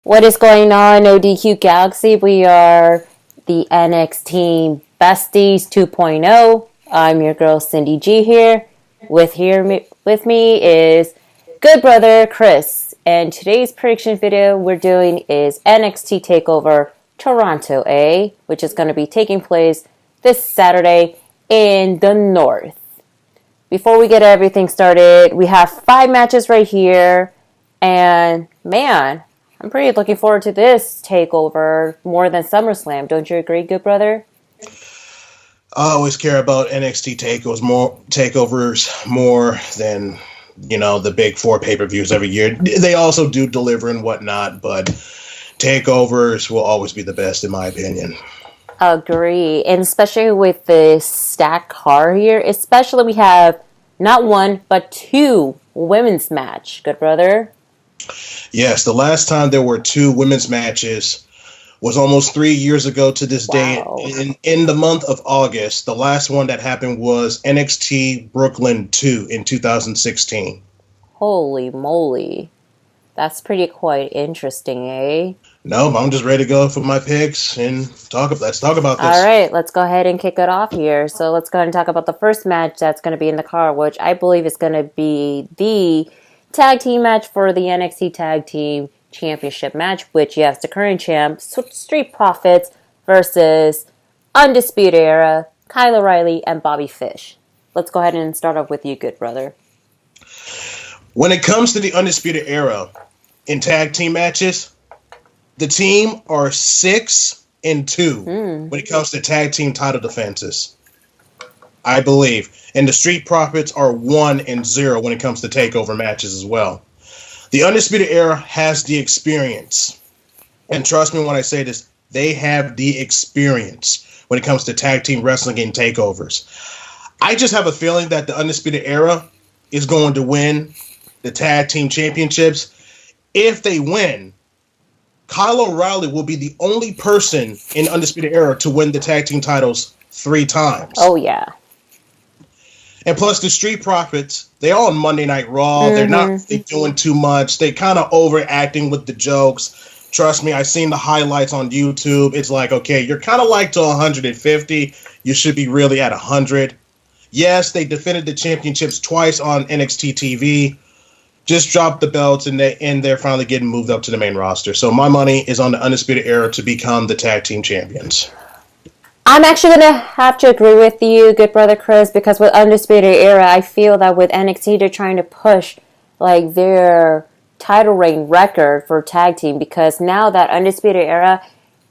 What is going on, ODQ Galaxy? We are the NXTeam Besties 2.0. I'm your girl Cindy G here. With me is good brother Chris. And today's prediction video we're doing is NXT Takeover Toronto, which is going to be taking place this Saturday in the North. Before we get everything started, we have 5 matches right here. And man, I'm pretty looking forward to this takeover more than SummerSlam. Don't you agree, good brother? I always care about NXT takeovers more than, the big 4 pay-per-views every year. They also do deliver and whatnot, but takeovers will always be the best in my opinion. Agree. And especially with the stacked card here, especially we have not 1, but 2 women's match, good brother. Yes, the last time there were 2 women's matches was almost 3 years ago to this day. In the month of August, the last one that happened was NXT Brooklyn 2 in 2016. Holy moly. That's pretty quite interesting, eh? No, I'm just ready to go for my picks and let's talk about this. All right, let's go ahead and kick it off here. So let's go ahead and talk about the first match that's going to be in the card, which I believe is going to be the tag team match for the NXT Tag Team Championship match, which you have the current champs, Street Profits versus Undisputed Era, Kyle O'Reilly, and Bobby Fish. Let's go ahead and start off with you, good brother. When it comes to the Undisputed Era in tag team matches, the team are 6-2 when it comes to tag team title defenses, I believe. And the Street Profits are 1-0 when it comes to takeover matches as well. The Undisputed Era has the experience. And trust me when I say this, they have the experience when it comes to tag team wrestling and takeovers. I just have a feeling that the Undisputed Era is going to win the tag team championships. If they win, Kyle O'Reilly will be the only person in Undisputed Era to win the tag team titles 3 times. Oh, yeah. And plus the Street Profits, they're on Monday Night Raw. They're not doing too much. They kind of overacting with the jokes. Trust me, I've seen the highlights on YouTube. It's like, okay, you're kind of like to 150. You should be really at 100. Yes, they defended the championships twice on NXT TV. Just dropped the belts, and they're finally getting moved up to the main roster. So my money is on the Undisputed Era to become the tag team champions. I'm actually going to have to agree with you, good brother Chris, because with Undisputed Era, I feel that with NXT, they're trying to push like their title reign record for tag team, because now that Undisputed Era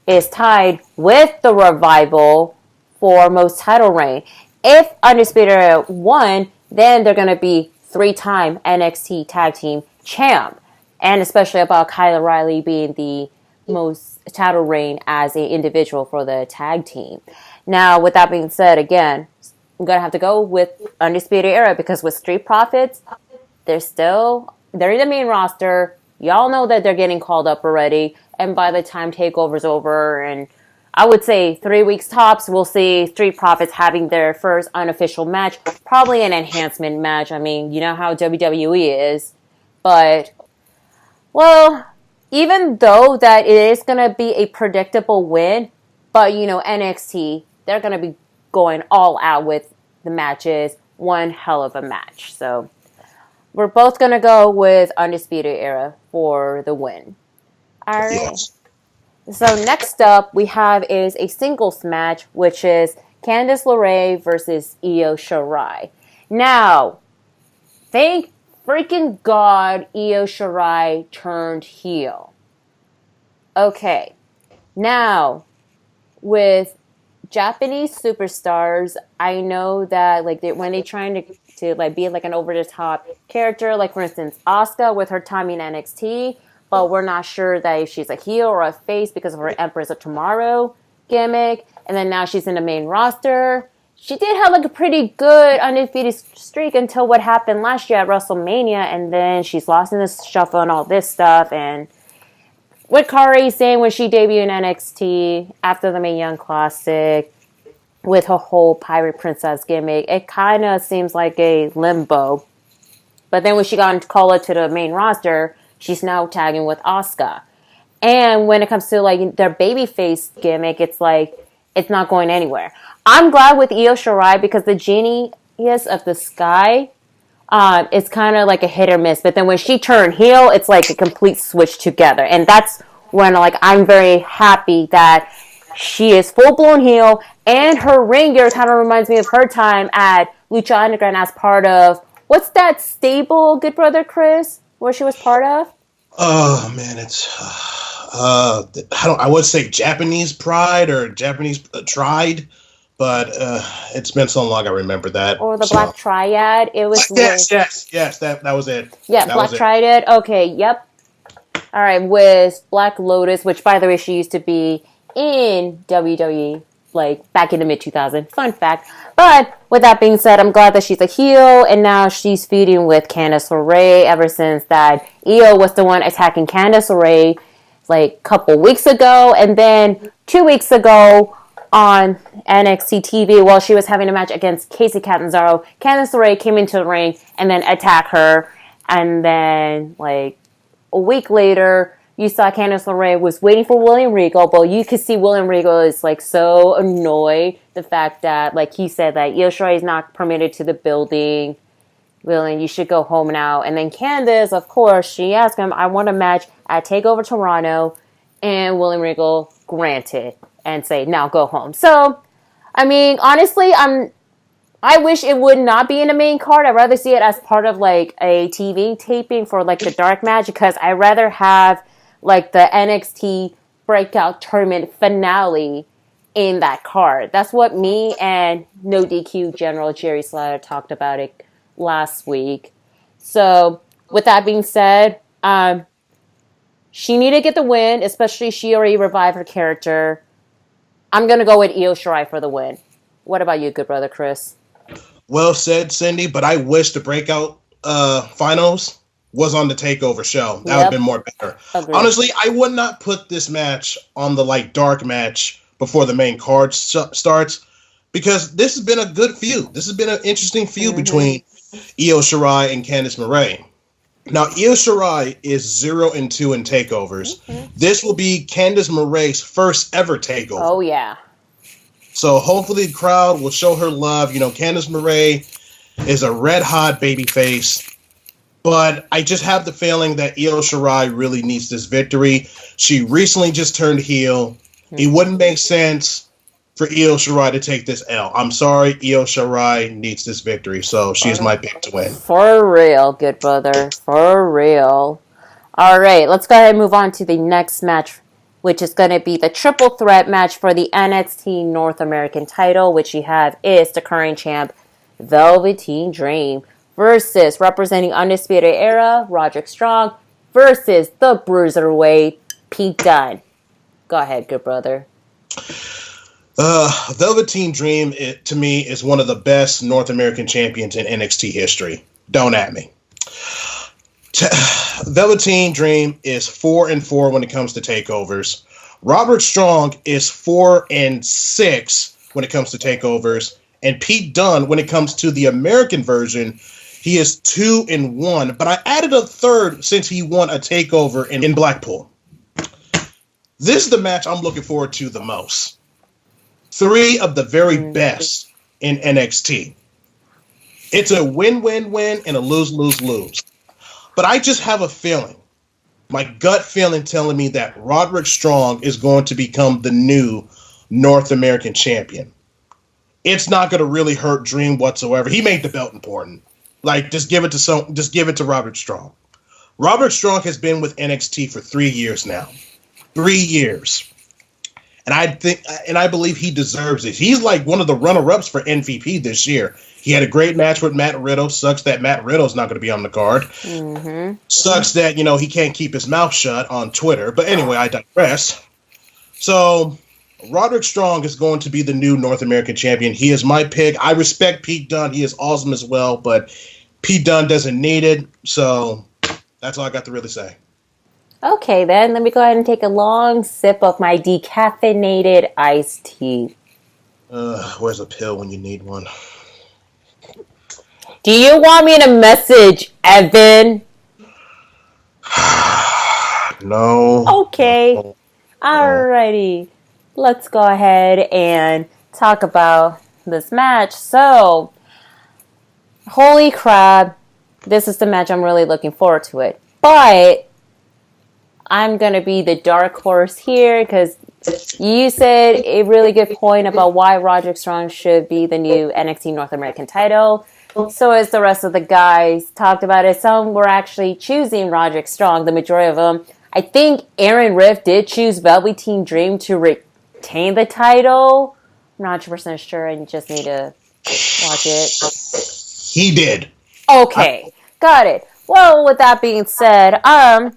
is tied with the Revival for most title reign. If Undisputed Era won, then they're going to be 3-time NXT Tag Team Champ. And especially about Kyle O'Reilly being the most title reign as an individual for the tag team. Now, with that being said, again, I'm going to have to go with Undisputed Era, because with Street Profits, they're in the main roster. Y'all know that they're getting called up already. And by the time TakeOver's over, and I would say 3 weeks tops, we'll see Street Profits having their first unofficial match. Probably an enhancement match. I mean, you know how WWE is. But, well, even though that it is going to be a predictable win, but, NXT, they're going to be going all out with the matches. One hell of a match. So, we're both going to go with Undisputed Era for the win. All right. Yes. So, next up, we have is a singles match, which is Candice LeRae versus Io Shirai. Now, thank freaking God Io Shirai turned heel. Okay. Now, with Japanese superstars, I know that when they're trying to be like an over the top character, like for instance Asuka with her time in NXT, but we're not sure that if she's a heel or a face because of her Empress of Tomorrow gimmick, and then now she's in the main roster. She did have a pretty good undefeated streak until what happened last year at WrestleMania, and then she's lost in the shuffle and all this stuff. And what Kari saying when she debuted in NXT after the Mae Young Classic with her whole Pirate Princess gimmick, it kind of seems like a limbo. But then when she got called up to the main roster, she's now tagging with Asuka. And when it comes to like their babyface gimmick, it's like it's not going anywhere. I'm glad with Io Shirai because the genius of the sky, it's kind of like a hit or miss. But then when she turned heel, it's like a complete switch together, and that's when like I'm very happy that she is full blown heel, and her ring gear kind of reminds me of her time at Lucha Underground as part of what's that stable, Good Brother Chris, where she was part of. Oh man, it's I would say Japanese Pride or Japanese Tried, but it's been so long I remember that. Or the Black Triad. It was yes, that was it. Yeah, that Black Triad. Okay, yep. All right, with Black Lotus, which by the way she used to be in WWE like back in the mid 2000s. Fun fact. But with that being said, I'm glad that she's a heel, and now she's feuding with Candice LeRae ever since that Io was the one attacking Candice LeRae like a couple weeks ago, and then 2 weeks ago on NXT TV while she was having a match against Casey Catanzaro, Candice LeRae came into the ring and then attacked her, and then like a week later you saw Candice LeRae was waiting for William Regal, but you could see William Regal is like so annoyed the fact that like he said that Io Shirai is not permitted to the building. William, you should go home now. And then Candice, of course, she asked him, I want a match at TakeOver Toronto, and William Regal granted and say, now go home. So, I mean, honestly, I wish it would not be in the main card. I'd rather see it as part of like a TV taping for like the dark match, because I'd rather have like the NXT Breakout Tournament finale in that card. That's what me and No DQ General Jerry Slaughter talked about it last week. So with that being said, she needed to get the win, especially she already revived her character. I'm going to go with Io Shirai for the win. What about you, good brother Chris? Well said, Cindy, but I wish the breakout finals was on the TakeOver show. That would have been more better. Agreed. Honestly, I would not put this match on the like dark match before the main card starts, because this has been a good feud. This has been an interesting feud between Io Shirai and Candice LeRae. Now, Io Shirai is 0-2 in takeovers. This will be Candice LeRae's first ever takeover. Oh, yeah. So hopefully the crowd will show her love. You know, Candice LeRae is a red-hot babyface. But I just have the feeling that Io Shirai really needs this victory. She recently just turned heel. It wouldn't make sense for Io Shirai to take this L. I'm sorry, Io Shirai needs this victory, so she is my pick to win. For real, good brother. For real. All right, let's go ahead and move on to the next match, which is going to be the triple threat match for the NXT North American title, which you have is the current champ, Velveteen Dream, versus representing Undisputed Era, Roderick Strong, versus the Bruiserweight, Pete Dunne. Go ahead, good brother. Velveteen Dream, to me, is one of the best North American champions in NXT history. Don't at me. Velveteen Dream is 4-4 when it comes to takeovers. Robert Strong is 4-6 when it comes to takeovers. And Pete Dunne, when it comes to the American version, he is 2-1. But I added a third since he won a takeover in Blackpool. This is the match I'm looking forward to the most. 3 of the very best in NXT. It's a win-win-win and a lose-lose-lose. But I just have a feeling, my gut feeling telling me that Roderick Strong is going to become the new North American champion. It's not going to really hurt Dream whatsoever. He made the belt important. Like, just give it to Roderick Strong. Roderick Strong has been with NXT for 3 years now. 3 years. And I believe he deserves it. He's like one of the runner-ups for MVP this year. He had a great match with Matt Riddle. Sucks that Matt Riddle's not going to be on the card. Sucks that, he can't keep his mouth shut on Twitter. But anyway, I digress. So, Roderick Strong is going to be the new North American champion. He is my pick. I respect Pete Dunne. He is awesome as well. But Pete Dunne doesn't need it. So, that's all I got to really say. Okay, then. Let me go ahead and take a long sip of my decaffeinated iced tea. Where's a pill when you need one? Do you want me to message Evan? No. Okay. No. Alrighty. Let's go ahead and talk about this match. So, holy crap. This is the match I'm really looking forward to it. But I'm going to be the dark horse here because you said a really good point about why Roderick Strong should be the new NXT North American title. So as the rest of the guys talked about it, some were actually choosing Roderick Strong, the majority of them. I think Aaron Riff did choose Velveteen Dream to retain the title. I'm not 100% sure. I just need to watch it. He did. Okay, got it. Well, with that being said, I'm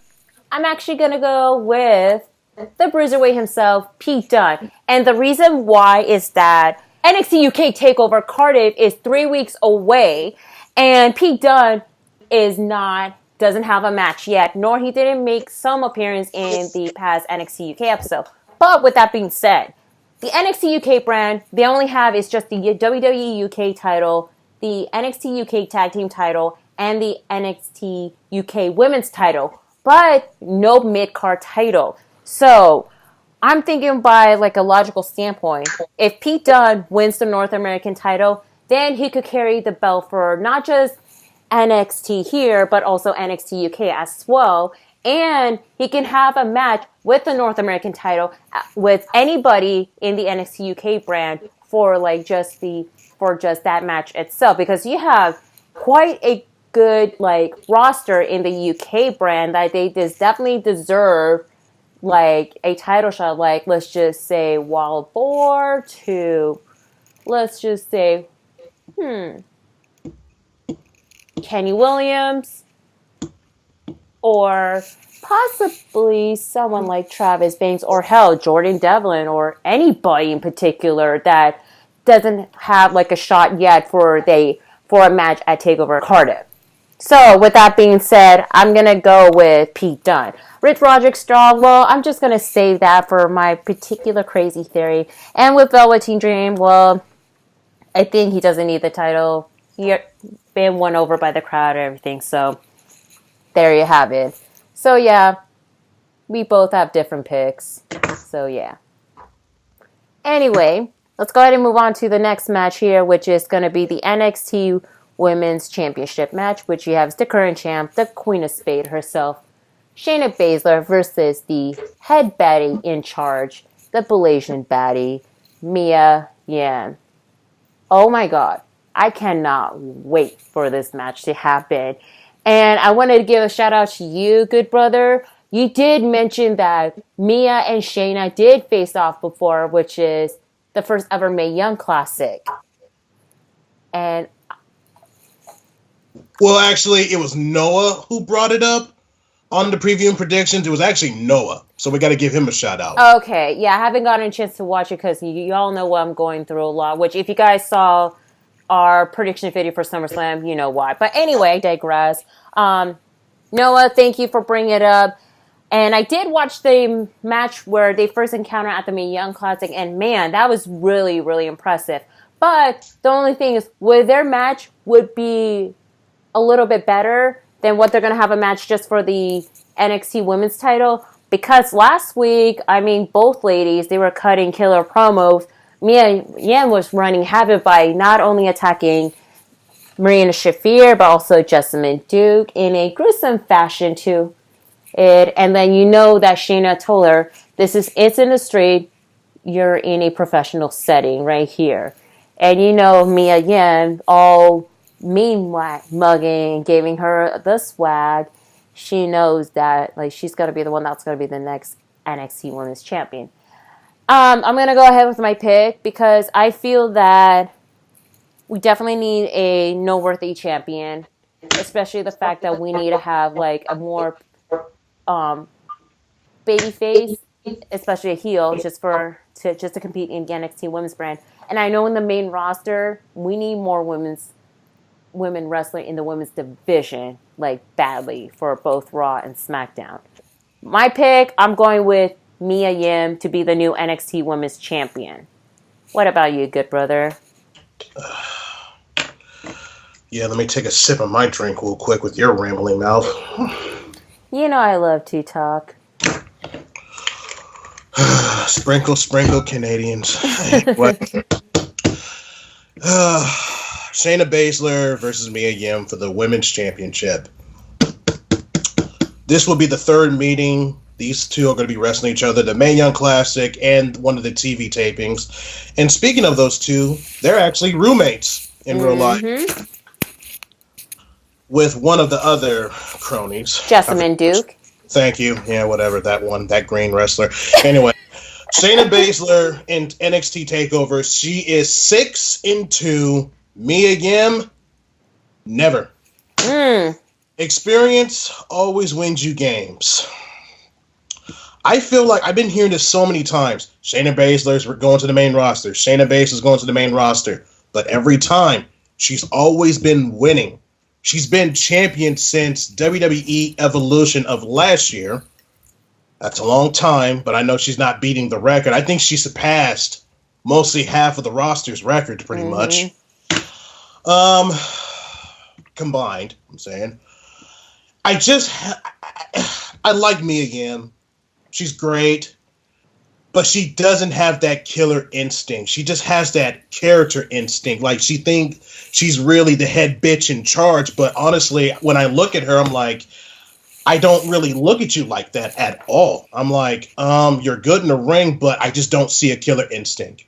actually gonna go with the Bruiserweight himself, Pete Dunne. And the reason why is that NXT UK Takeover Cardiff is 3 weeks away, and Pete Dunne doesn't have a match yet, nor he didn't make some appearance in the past NXT UK episode. But with that being said, the NXT UK brand, they only have is just the WWE UK title, the NXT UK Tag Team title, and the NXT UK Women's title, but no mid-card title. So I'm thinking by like a logical standpoint, if Pete Dunne wins the North American title, then he could carry the belt for not just NXT here, but also NXT UK as well. And he can have a match with the North American title with anybody in the NXT UK brand for just that match itself, because you have quite a good roster in the UK brand that they just definitely deserve a title shot. Let's just say Wild Boar to, let's just say, Kenny Williams, or possibly someone like Travis Banks, or hell, Jordan Devlin, or anybody in particular that doesn't have a shot yet for a match at TakeOver Cardiff. So, with that being said, I'm going to go with Pete Dunne. Rich Roderick Strong, well, I'm just going to save that for my particular crazy theory. And with Velveteen Dream, well, I think he doesn't need the title. He's been won over by the crowd and everything. So, there you have it. So, yeah, we both have different picks. So, yeah. Anyway, let's go ahead and move on to the next match here, which is going to be the NXT Women's Championship match, which you have the current champ, the Queen of Spades herself, Shayna Baszler, versus the head baddie in charge, the Malaysian baddie, Mia Yim. Oh my god, I cannot wait for this match to happen. And I wanted to give a shout out to you, good brother. You did mention that Mia and Shayna did face off before, which is the first ever Mae Young Classic. And well, actually, it was Noah who brought it up on the preview and predictions. It was actually Noah, so we got to give him a shout out. Okay, yeah, I haven't gotten a chance to watch it because you all know what I'm going through a lot, which if you guys saw our prediction video for SummerSlam, you know why. But anyway, I digress. Noah, thank you for bringing it up. And I did watch the match where they first encountered at the Mae Young Classic, and man, that was really, really impressive. But the only thing is, their match would be a little bit better than what they're going to have a match just for the NXT Women's title. Because last week, I mean, both ladies, they were cutting killer promos. Mia Yim was running havoc by not only attacking Marina Shafir, but also Jessamine Duke in a gruesome fashion to it. And then you know that Shayna told her, it's in the street, you're in a professional setting right here. And you know Mia Yim, all mean mugging, giving her the swag. She knows that she's going to be the one that's going to be the next NXT Women's Champion. I'm going to go ahead with my pick because I feel that we definitely need a noteworthy champion, especially the fact that we need to have a more baby face, especially a heel, just to compete in the NXT Women's brand. And I know in the main roster we need more women wrestling in the women's division, badly, for both Raw and SmackDown. My pick, I'm going with Mia Yim to be the new NXT Women's Champion. What about you, good brother? Yeah, let me take a sip of my drink real quick with your rambling mouth. You know I love to talk. Sprinkle, sprinkle, Canadians. Anyway. Shayna Baszler versus Mia Yim for the Women's Championship. This will be the third meeting. These two are going to be wrestling each other, the Mae Young Classic and one of the TV tapings. And speaking of those two, they're actually roommates in real life. With one of the other cronies. Jessamine Duke. Thank you. Yeah, whatever, that green wrestler. Anyway, Shayna Baszler in NXT Takeover. She is 6-2. Mia Yim, never. Experience always wins you games. I feel like I've been hearing this so many times. Shayna Baszler's going to the main roster. Shayna Baszler's going to the main roster. But every time, she's always been winning. She's been champion since WWE Evolution of last year. That's a long time, but I know she's not beating the record. I think she surpassed mostly half of the roster's record, pretty much. Combined, I'm saying. I like Mia Yim. She's great, but she doesn't have that killer instinct. She just has that character instinct. Like, she thinks she's really the head bitch in charge, but honestly, when I look at her, I'm like, I don't really look at you like that at all. I'm like, you're good in the ring, but I just don't see a killer instinct.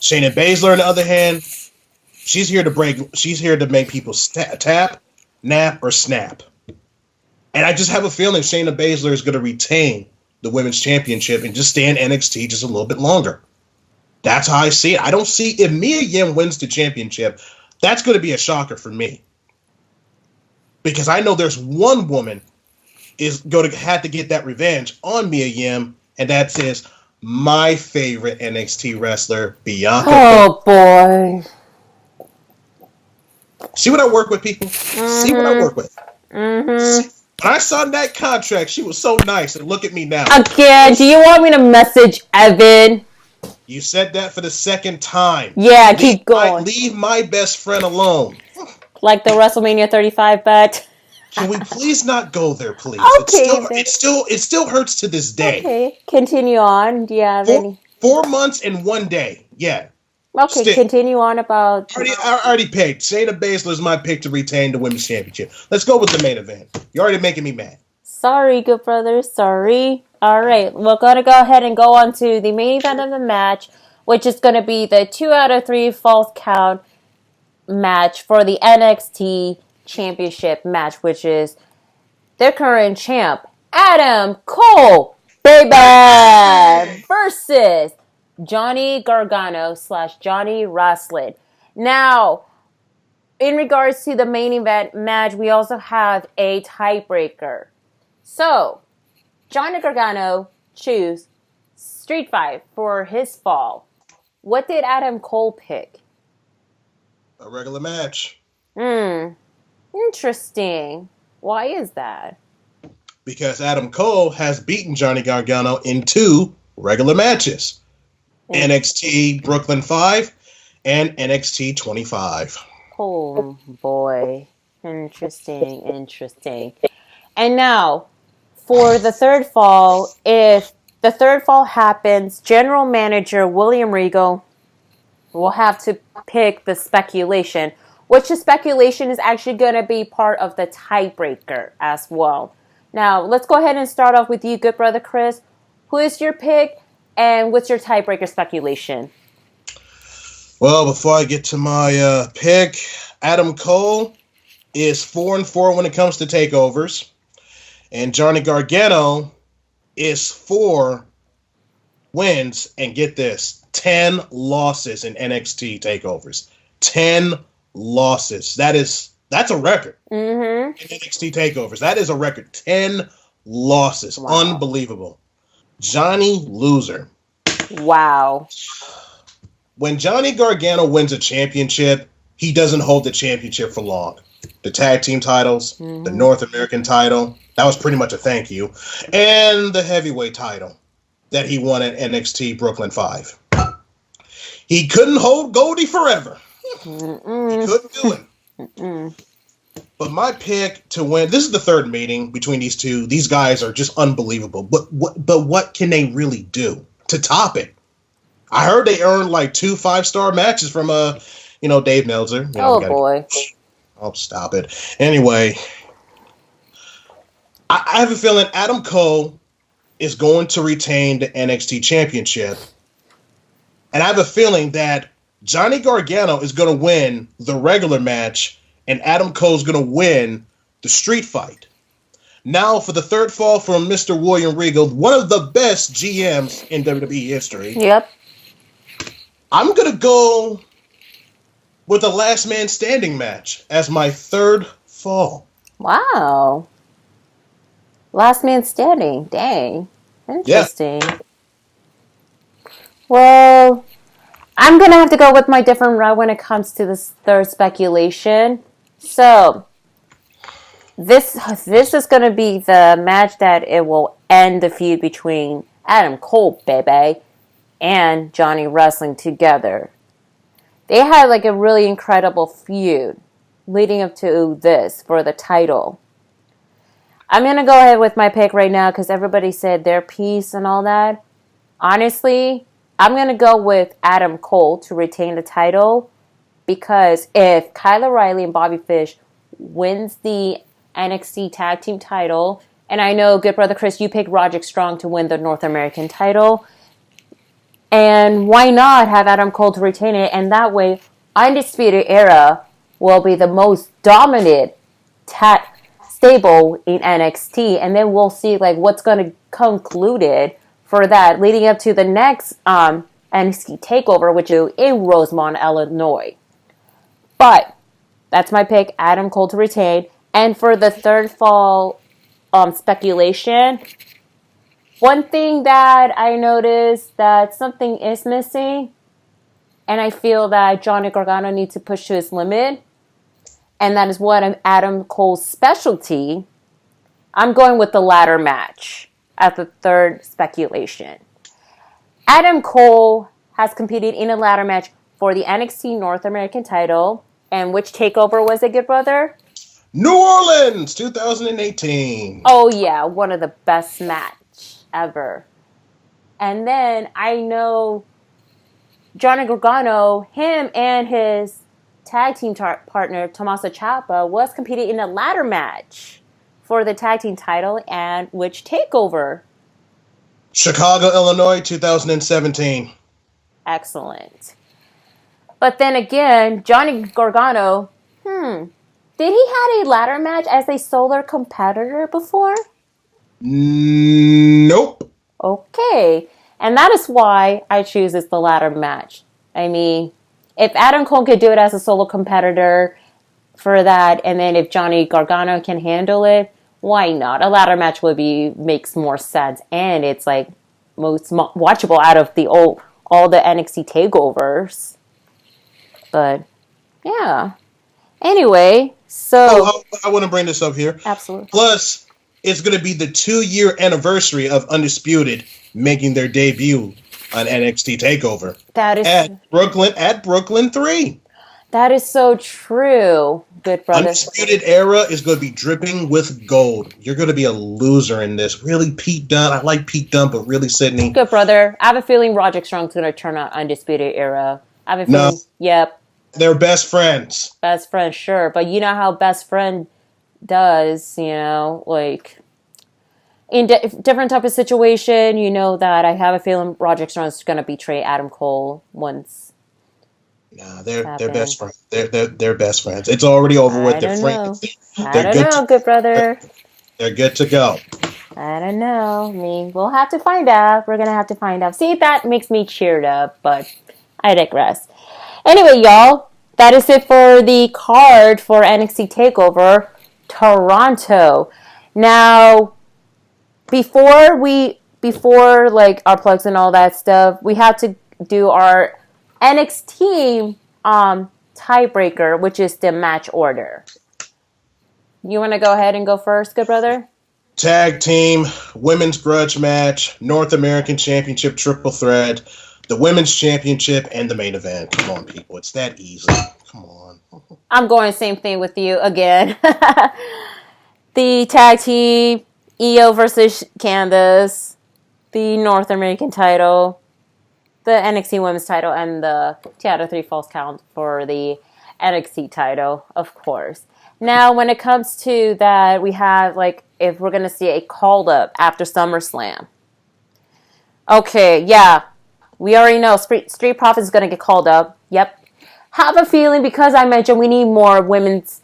Shayna Baszler, on the other hand, she's here to make people tap, nap, or snap. And I just have a feeling Shayna Baszler is going to retain the Women's Championship and just stay in NXT just a little bit longer. That's how I see it. I don't see, if Mia Yim wins the championship, that's going to be a shocker for me. Because I know there's one woman is going to have to get that revenge on Mia Yim, and that is my favorite NXT wrestler, Bianca. Oh, boy. See what I work with, people? See what I work with. When I saw that contract, she was so nice, and look at me now. Again, do you want me to message Evan? You said that for the second time. Yeah, keep going. Leave my best friend alone. Like the WrestleMania 35 bet. Can we please not go there, please? Okay. It still hurts to this day. Okay, continue on. Do you have any? 4 months and 1 day. Yeah. Okay, continue on about... I already picked. Shayna Baszler is my pick to retain the Women's Championship. Let's go with the main event. You're already making me mad. Sorry, good brother. Sorry. All right, we're going to go ahead and go on to the main event of the match, which is going to be the 2 out of 3 false count match for the NXT Championship match, which is their current champ, Adam Cole, baby, versus Johnny Gargano / Johnny Wrestling. Now, in regards to the main event match, we also have a tiebreaker. So, Johnny Gargano choose Street Fight for his fall. What did Adam Cole pick? A regular match. Interesting. Why is that? Because Adam Cole has beaten Johnny Gargano in 2 regular matches. NXT Brooklyn 5 and NXT 25. Oh, boy. Interesting. And now, for the third fall, if the third fall happens, General Manager William Regal will have to pick the speculation, which the speculation is actually going to be part of the tiebreaker as well. Now, let's go ahead and start off with you, good brother Chris. Who is your pick, and what's your tiebreaker speculation? Well, before I get to my pick, Adam Cole is 4-4 when it comes to takeovers, and Johnny Gargano is 4 wins, and get this, 10 losses in NXT takeovers. 10 losses. That's a record. In NXT takeovers. That is a record. 10 losses. Wow. Unbelievable. Johnny Loser. Wow. When Johnny Gargano wins a championship, he doesn't hold the championship for long. The tag team titles, the North American title, that was pretty much a thank you, and the heavyweight title that he won at NXT Brooklyn 5. He couldn't hold Goldie forever. He couldn't do it. But my pick to win, this is the third meeting between these two. These guys are just unbelievable. But what can they really do to top it? I heard they earned like 2 5-star matches from Dave Meltzer. Boy. I'll stop it. Anyway, I have a feeling Adam Cole is going to retain the NXT Championship. And I have a feeling that Johnny Gargano is going to win the regular match and Adam Cole's going to win the street fight. Now for the third fall from Mr. William Regal, one of the best GMs in WWE history. Yep. I'm going to go with the last man standing match as my third fall. Wow. Last man standing. Dang. Interesting. Yeah. Well, I'm going to have to go with my different route when it comes to this third speculation. So, this is going to be the match that it will end the feud between Adam Cole, baby, and Johnny Wrestling together. They had like a really incredible feud leading up to this for the title. I'm going to go ahead with my pick right now because everybody said their piece and all that. Honestly, I'm going to go with Adam Cole to retain the title because if Kyle O'Reilly and Bobby Fish wins the NXT Tag Team title, and I know, good brother Chris, you picked Roderick Strong to win the North American title, and why not have Adam Cole to retain it, and that way Undisputed Era will be the most dominant stable in NXT, and then we'll see like what's going to concluded for that leading up to the next NXT Takeover, which is in Rosemont, Illinois. But that's my pick, Adam Cole to retain. And for the third fall speculation, one thing that I noticed that something is missing, and I feel that Johnny Gargano needs to push to his limit, and that is what Adam Cole's specialty. I'm going with the ladder match at the third speculation. Adam Cole has competed in a ladder match for the NXT North American title. And which takeover was it, good brother? New Orleans, 2018. Oh, yeah. One of the best match ever. And then I know Johnny Gargano, him and his tag team partner, Tommaso Ciampa, was competing in a ladder match for the tag team title. And which takeover? Chicago, Illinois, 2017. Excellent. But then again, Johnny Gargano, did he have a ladder match as a solo competitor before? Nope. Okay. And that is why I choose the ladder match. I mean, if Adam Cole could do it as a solo competitor for that, and then if Johnny Gargano can handle it, why not? A ladder match makes more sense, and it's like most watchable out of all the NXT takeovers. But yeah. Anyway, so I want to bring this up here. Absolutely. Plus, it's going to be the 2-year anniversary of Undisputed making their debut on NXT Takeover. That is at Brooklyn 3. That is so true, good brother. Undisputed Era is going to be dripping with gold. You're going to be a loser in this. Really, Pete Dunne. I like Pete Dunne, but really, Sydney. Good brother. I have a feeling Roderick Strong's going to turn on Undisputed Era. I have a feeling. No. Yep. They're best friends. Best friends, sure. But you know how best friend does, like in different type of situation, that I have a feeling Roderick Strong's going to betray Adam Cole once. Nah, they're best friends. They're best friends. It's already over with. They're friends. I don't know, good brother. They're good to go. I don't know. I mean, we'll have to find out. We're going to have to find out. See, that makes me cheered up, but I digress. Anyway, y'all, that is it for the card for NXT Takeover Toronto. Now, before like our plugs and all that stuff, we have to do our NXTeam tiebreaker, which is the match order. You want to go ahead and go first, good brother? Tag team, women's grudge match, North American Championship triple threat. the women's championship, and the main event. Come on, people. It's that easy. Come on. I'm going same thing with you again. The tag team, Io versus Candice, the North American title, the NXT Women's title, and the 2 out of 3 false count for the NXT title, of course. Now, when it comes to that, we have, like, if we're going to see a called up after SummerSlam. Okay, yeah. We already know Street Profits is going to get called up. Yep. Have a feeling, because I mentioned we need more women's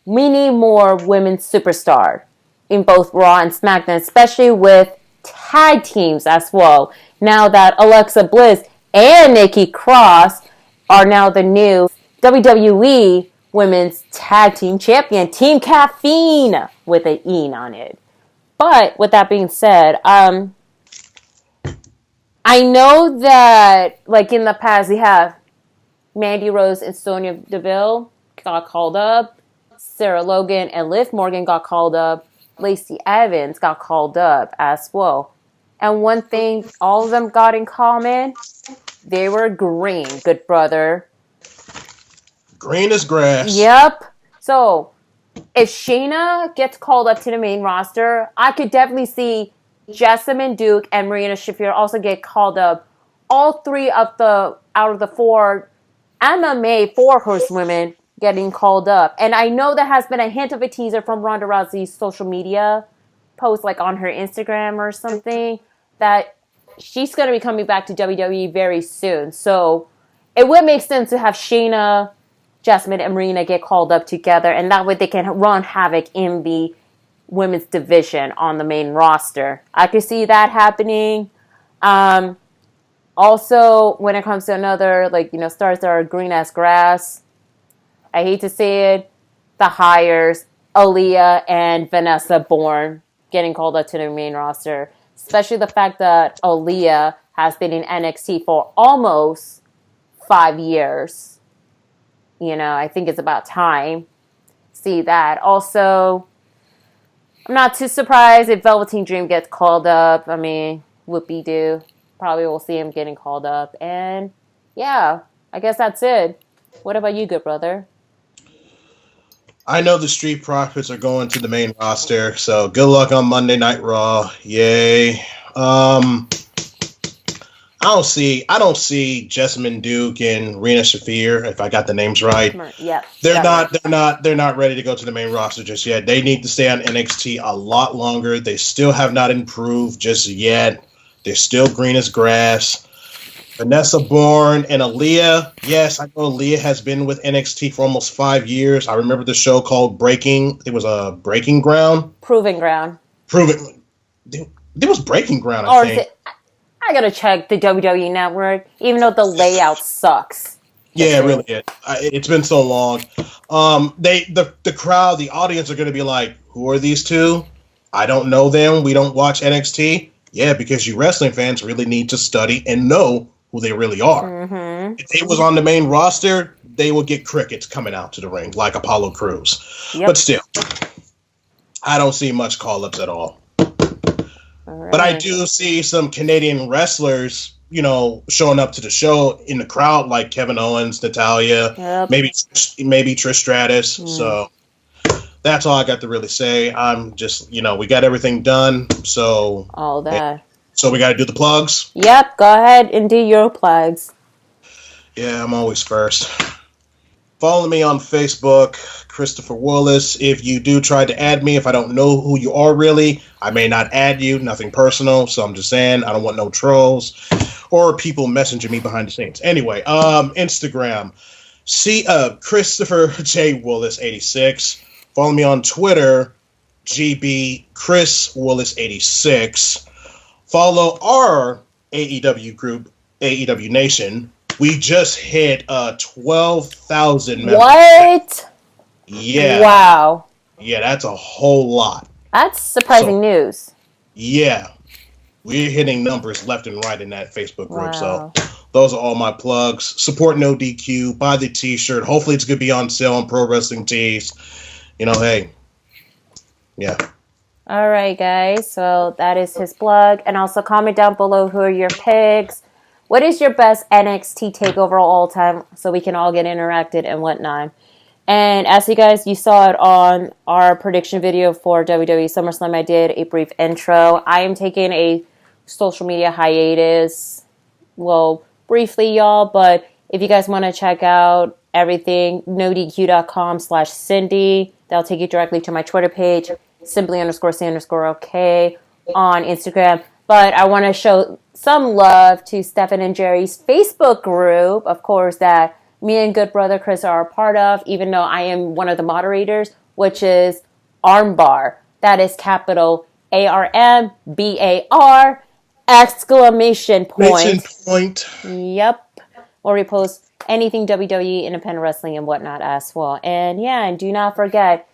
superstar in both Raw and SmackDown, especially with tag teams as well. Now that Alexa Bliss and Nikki Cross are now the new WWE Women's Tag Team Champion, Team Caffeine with an E on it. But with that being said, I know that, like, in the past, we have Mandy Rose and Sonya Deville got called up. Sarah Logan and Liv Morgan got called up. Lacey Evans got called up as well. And one thing all of them got in common, they were green, good brother. Green as grass. Yep. So, if Shayna gets called up to the main roster, I could definitely see Jessamine Duke and Marina Shafir also get called up. All 3 of the out of the 4 MMA 4 horsewomen getting called up. And I know there has been a hint of a teaser from Ronda Rousey's social media post, like on her Instagram or something, that she's going to be coming back to WWE very soon. So it would make sense to have Shayna, Jasmine, and Marina get called up together, and that way they can run havoc in the women's division on the main roster. I could see that happening. Also, when it comes to another, like, you know, stars that are green as grass, I hate to say it, the hires, Aaliyah and Vanessa Bourne getting called up to the main roster. Especially the fact that Aaliyah has been in NXT for almost 5 years. You know, I think it's about time to see that. Also, I'm not too surprised if Velveteen Dream gets called up. I mean, whoopie-doo. Probably will see him getting called up. And, yeah, I guess that's it. What about you, good brother? I know the Street Profits are going to the main roster, so good luck on Monday Night Raw. Yay. I don't see Jessamine Duke and Rena Shafir, if I got the names right. Yeah. They're not ready to go to the main roster just yet. They need to stay on NXT a lot longer. They still have not improved just yet. They're still green as grass. Vanessa Bourne and Aaliyah. Yes, I know Aaliyah has been with NXT for almost 5 years. I remember the show called Breaking. It was a Breaking Ground. Proving Ground. It was Breaking Ground, I think. I gotta check the WWE Network, even though the layout sucks. Yeah, it really is. It's been so long. The crowd, the audience are going to be like, who are these two? I don't know them. We don't watch NXT. Yeah, because you wrestling fans really need to study and know who they really are. Mm-hmm. If they was on the main roster, they would get crickets coming out to the ring like Apollo Crews. Yep. But still, I don't see much call-ups at all. Right. But I do see some Canadian wrestlers, you know, showing up to the show in the crowd, like Kevin Owens, Natalya, maybe Trish Stratus. So that's all I got to really say. I'm just, you know, we got everything done. So all that. So we got to do the plugs. Yep, go ahead and do your plugs. Yeah, I'm always first. Follow me on Facebook, Christopher Willis. If you do try to add me, if I don't know who you are really, I may not add you. Nothing personal. So I'm just saying, I don't want no trolls or people messaging me behind the scenes. Anyway, Instagram, Christopher J. Willis 86. Follow me on Twitter, GB Chris Willis 86. Follow our AEW group, AEW Nation. We just hit 12,000 members. What? Yeah. Wow. Yeah, that's a whole lot. That's surprising news. Yeah. We're hitting numbers left and right in that Facebook group. Wow. So those are all my plugs. Support No DQ. Buy the t-shirt. Hopefully it's going to be on sale on Pro Wrestling Tees. You know, hey. Yeah. All right, guys. So that is his plug. And also comment down below who are your picks. What is your best NXT takeover all time so we can all get interacted and whatnot? And as you saw it on our prediction video for WWE SummerSlam, I did a brief intro. I am taking a social media hiatus. Well, briefly, y'all, but if you guys want to check out everything, nodq.com/Cindy. That'll take you directly to my Twitter page, simply_say_okay on Instagram. But I want to show some love to Stefan and Jerry's Facebook group, of course, that me and good brother Chris are a part of, even though I am one of the moderators, which is Armbar. That is capital ARMBAR exclamation point. Yep. Or repost anything WWE, independent wrestling, and whatnot as well. And yeah, and do not forget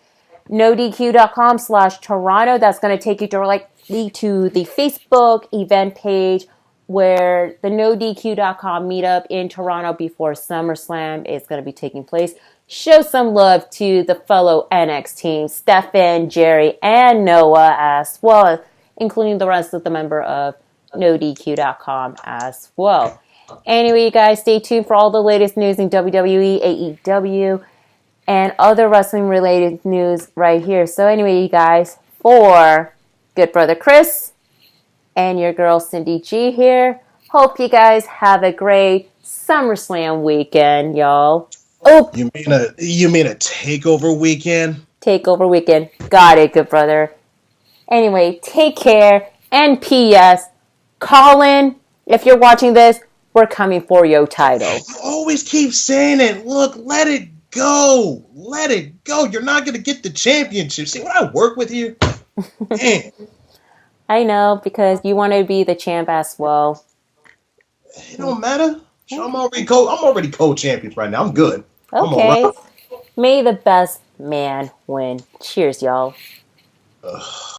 nodq.com/Toronto. That's going to take you directly to the Facebook event page where the nodq.com meetup in Toronto before SummerSlam is going to be taking place. Show some love to the fellow NXT team, Stefan, Jerry, and Noah as well, including the rest of the member of nodq.com as well. Anyway, you guys, stay tuned for all the latest news in WWE, AEW, and other wrestling-related news right here. So anyway, you guys, for good brother Chris and your girl Cindy G here, hope you guys have a great SummerSlam weekend, y'all. Oh, you mean a takeover weekend? Takeover weekend. Got it, good brother. Anyway, take care. And P.S. Colin, if you're watching this, we're coming for your title. You always keep saying it. Look, let it go. Let it go. You're not going to get the championship. See, when I work with you, man. I know, because you want to be the champ as well. It don't matter. I'm already co-champion right now. I'm good. Okay. May the best man win. Cheers, y'all.